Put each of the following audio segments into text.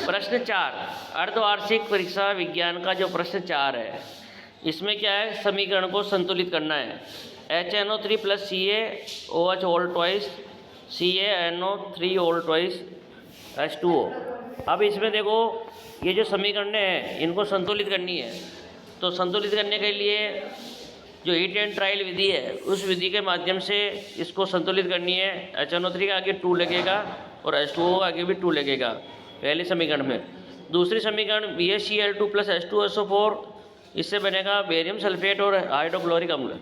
प्रश्न 4, अर्धवार्षिक परीक्षा विज्ञान का जो प्रश्न 4 है, इसमें क्या है, समीकरण को संतुलित करना है। HNO3 + CaOH whole twice CaNO3 whole twice H2O। अब इसमें देखो, ये जो समीकरण हैं इनको संतुलित करनी है। तो संतुलित करने के लिए जो हीट एंड ट्रायल विधि है, उस विधि के माध्यम से इसको संतुलित करनी है। HNO3 का आगे 2 लगेगा और H2O का आगे भी 2 लगेगा पहले समीकरण में। दूसरी समीकरण BaCl2 + H2SO4, इससे बनेगा बेरियम सल्फेट और हाइड्रोक्लोरिक अम्ल।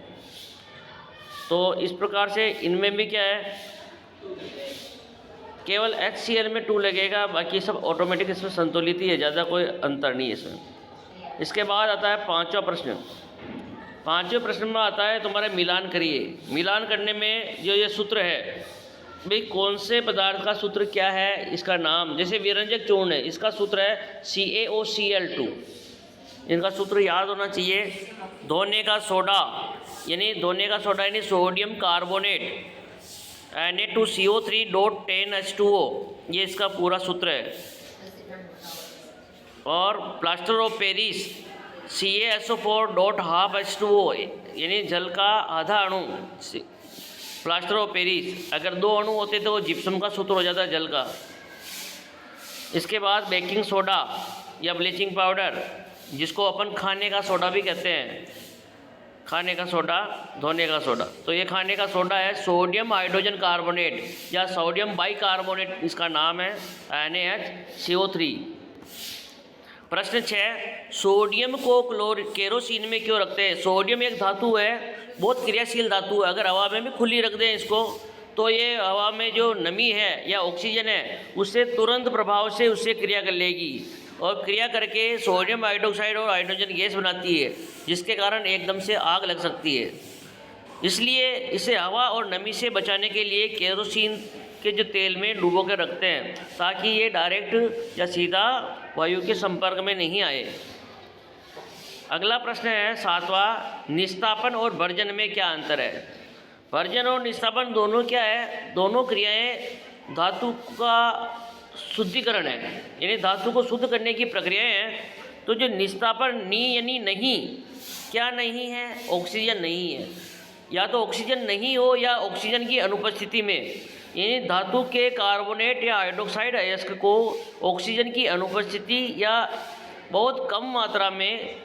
तो इस प्रकार से इनमें भी क्या है, केवल HCl में 2 लगेगा, बाकी सब ऑटोमेटिक इसमें संतुलित ही है, ज़्यादा कोई अंतर नहीं है इसमें। इसके बाद आता है 5वां प्रश्न। 5वें प्रश्न में आता है तुम्हारे मिलान करिए। मिलान करने में जो ये सूत्र है, भाई कौन से पदार्थ का सूत्र क्या है, इसका नाम, जैसे विरंजक चूर्ण है, इसका सूत्र है CaOCl2। इनका सूत्र याद होना चाहिए। धोने का सोडा यानी सोडियम कार्बोनेट Na2CO3.10H2O, ये इसका पूरा सूत्र है। और प्लास्टर ऑफ पेरिस CaSO4.12H2O, यानी जल का आधा अणु, प्लास्टर ऑफ पेरिस। अगर 2 अणु होते तो जिप्सम का सूत्र हो जाता है जल का। इसके बाद बेकिंग सोडा या ब्लीचिंग पाउडर, जिसको अपन खाने का सोडा भी कहते हैं, खाने का सोडा, धोने का सोडा। तो ये खाने का सोडा है सोडियम हाइड्रोजन कार्बोनेट या सोडियम बाइकार्बोनेट, इसका नाम है NaHCO3। प्रश्न 6, सोडियम को केरोसिन में क्यों रखते हैं? सोडियम एक धातु है, बहुत क्रियाशील धातु है। अगर हवा में भी खुली रख दें इसको, तो ये हवा में जो नमी है या ऑक्सीजन है, उससे तुरंत प्रभाव से उससे क्रिया कर लेगी और क्रिया करके सोडियम हाइड्रोक्साइड और हाइड्रोजन गैस बनाती है, जिसके कारण एकदम से आग लग सकती है। इसलिए इसे हवा और नमी से बचाने के लिए केरोसिन के जो तेल में डुबो के रखते हैं, ताकि ये डायरेक्ट या सीधा वायु के संपर्क में नहीं आए। अगला प्रश्न है 7वां, निस्तापन और भर्जन में क्या अंतर है? भर्जन और निस्तापन दोनों क्या है? दोनों क्रियाएं धातु का शुद्धिकरण है, यानी धातु को शुद्ध करने की प्रक्रियाएं हैं। तो जो निस्तापन यानी नहीं, क्या नहीं है? ऑक्सीजन नहीं है। या तो ऑक्सीजन नहीं हो या ऑक्सीजन की अनुपस्थिति में, यानी धातु के कार्बोनेट या हाइड्रोक्साइड अयस्क को ऑक्सीजन की अनुपस्थिति या बहुत कम मात्रा में,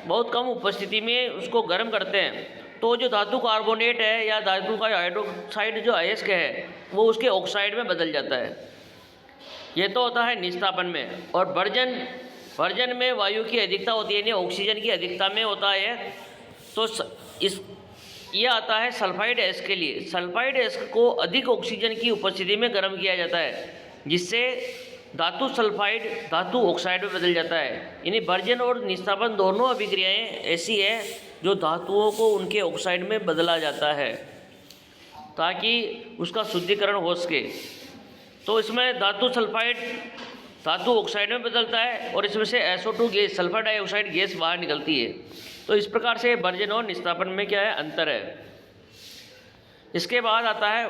बहुत कम उपस्थिति में उसको गर्म करते हैं, तो जो धातु कार्बोनेट है या धातु का हाइड्रोक्साइड जो अयस्क है, वो उसके ऑक्साइड में बदल जाता है। ये तो होता है निस्तापन में। और भर्जन में वायु की अधिकता होती है, यानी ऑक्सीजन की अधिकता में होता है। तो ये आता है सल्फाइड अयस्क के लिए। सल्फाइड अयस्क को अधिक ऑक्सीजन की उपस्थिति में गर्म किया जाता है, जिससे धातु सल्फाइड धातु ऑक्साइड में बदल जाता है। यानी भर्जन और निस्तापन दोनों अभिक्रियाएं ऐसी है जो धातुओं को उनके ऑक्साइड में बदला जाता है, ताकि उसका शुद्धिकरण हो सके। तो इसमें धातु सल्फाइड धातु ऑक्साइड में बदलता है और इसमें से SO2 gas, sulphur dioxide gas बाहर निकलती है। तो इस प्रकार से भर्जन और निस्तापन में क्या है, अंतर है। इसके बाद आता है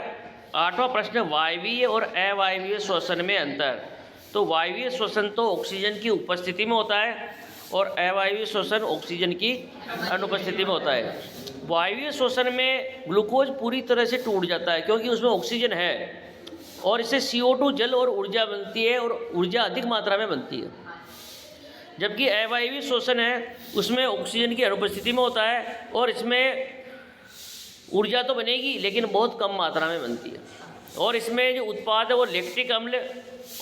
8वां प्रश्न, वायवीय और अवायवीय श्वसन में अंतर। तो वायवीय श्वसन तो ऑक्सीजन की उपस्थिति में होता है और अवायवीय श्वसन ऑक्सीजन की अनुपस्थिति में होता है। वायवीय श्वसन में ग्लूकोज पूरी तरह से टूट जाता है, क्योंकि उसमें ऑक्सीजन है और इससे CO2 जल और ऊर्जा बनती है, और ऊर्जा अधिक मात्रा में बनती है। जबकि अवायवीय श्वसन है, उसमें ऑक्सीजन की अनुपस्थिति में होता है और इसमें ऊर्जा तो बनेगी लेकिन बहुत कम मात्रा में बनती है। और इसमें जो उत्पाद है वो लैक्टिक अम्ल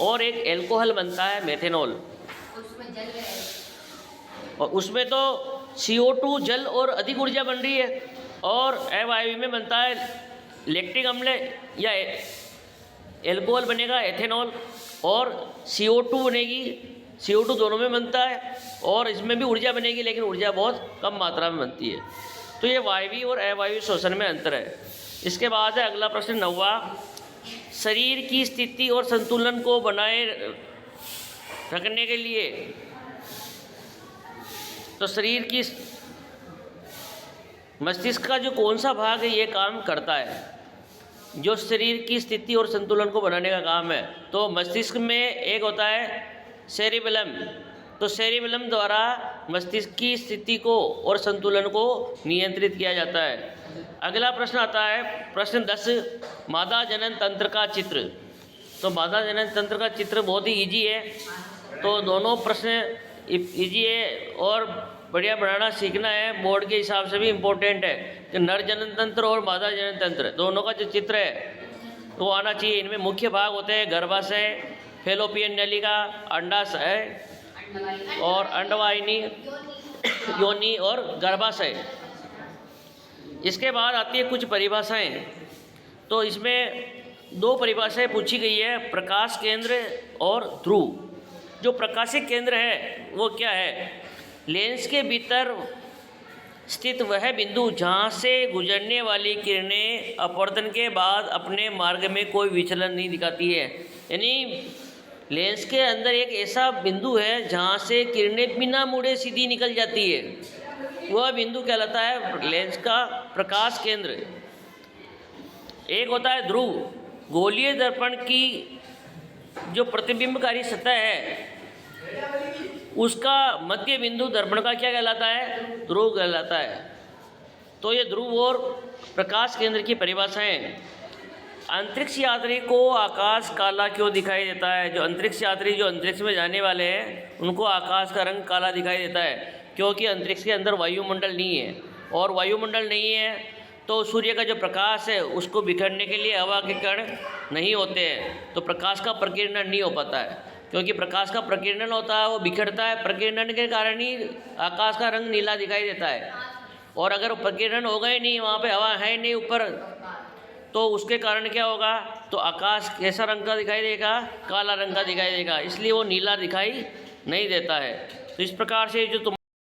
और एक एल्कोहल बनता है, मेथेनॉल। और उसमें तो CO2 जल और अधिक ऊर्जा बन रही है, और अवायवीय में बनता है लैक्टिक अम्ल या एल्कोहल बनेगा, एथेनॉल, और CO2 बनेगी। CO2 दोनों में बनता है और इसमें भी ऊर्जा बनेगी, लेकिन ऊर्जा बहुत कम मात्रा में बनती है। तो ये वायवीय और अवायवीय श्वसन में अंतर है। इसके बाद है अगला प्रश्न 9वां, शरीर की स्थिति और संतुलन को बनाए रखने के लिए, तो शरीर की मस्तिष्क का जो कौन सा भाग है ये काम करता है, जो शरीर की स्थिति और संतुलन को बनाने का काम है। तो मस्तिष्क में एक होता है सेरिबेलम, तो सेरिबेलम द्वारा मस्तिष्क की स्थिति को और संतुलन को नियंत्रित किया जाता है। अगला प्रश्न आता है प्रश्न 10, मादा जनन तंत्र का चित्र। तो मादा जनन तंत्र का चित्र बहुत ही इजी है, तो दोनों प्रश्न इजी है और बढ़िया बनाना सीखना है, बोर्ड के हिसाब से भी इम्पोर्टेंट है कि नर जनन तंत्र और मादा जनन तंत्र दोनों का जो चित्र है वो आना चाहिए। इनमें मुख्य भाग होते हैं गर्भाशय, फेलोपियन नलिका, अंडाशय और अंडवाहिनी, योनि और गर्भाशय। इसके बाद आती है कुछ परिभाषाएं। तो इसमें 2 परिभाषाएं पूछी गई है, प्रकाश केंद्र और ध्रुव। जो प्रकाशिक केंद्र है वो क्या है? लेंस के भीतर स्थित वह बिंदु जहाँ से गुजरने वाली किरणें अपवर्तन के बाद अपने मार्ग में कोई विचलन नहीं दिखाती है। यानी लेंस के अंदर एक ऐसा बिंदु है जहाँ से किरणें बिना मुड़े सीधी निकल जाती है, वह बिंदु कहलाता है लेंस का प्रकाश केंद्र। एक होता है ध्रुव। गोलीय दर्पण की जो प्रतिबिंबकारी सतह है उसका मध्य बिंदु दर्पण का क्या कहलाता है? ध्रुव कहलाता है। तो ये ध्रुव और प्रकाश केंद्र की परिभाषाएं। अंतरिक्ष यात्री को आकाश काला क्यों दिखाई देता है? जो अंतरिक्ष यात्री जो अंतरिक्ष में जाने वाले हैं उनको आकाश का रंग काला दिखाई देता है, क्योंकि अंतरिक्ष के अंदर वायुमंडल नहीं है, और वायुमंडल नहीं है तो सूर्य का जो प्रकाश है उसको बिखरने के लिए हवा के कण नहीं होते हैं, तो प्रकाश का प्रकीर्णन नहीं हो पाता है। क्योंकि प्रकाश का प्रकीर्णन होता है वो बिखरता है, प्रकीर्णन के कारण ही आकाश का रंग नीला दिखाई देता है। और अगर प्रकीर्णन होगा ही नहीं, वहाँ पे हवा है नहीं ऊपर, तो उसके कारण क्या होगा? तो आकाश कैसा रंग का दिखाई देगा? काला रंग का दिखाई देगा, इसलिए वो नीला दिखाई नहीं देता है। तो इस प्रकार से जो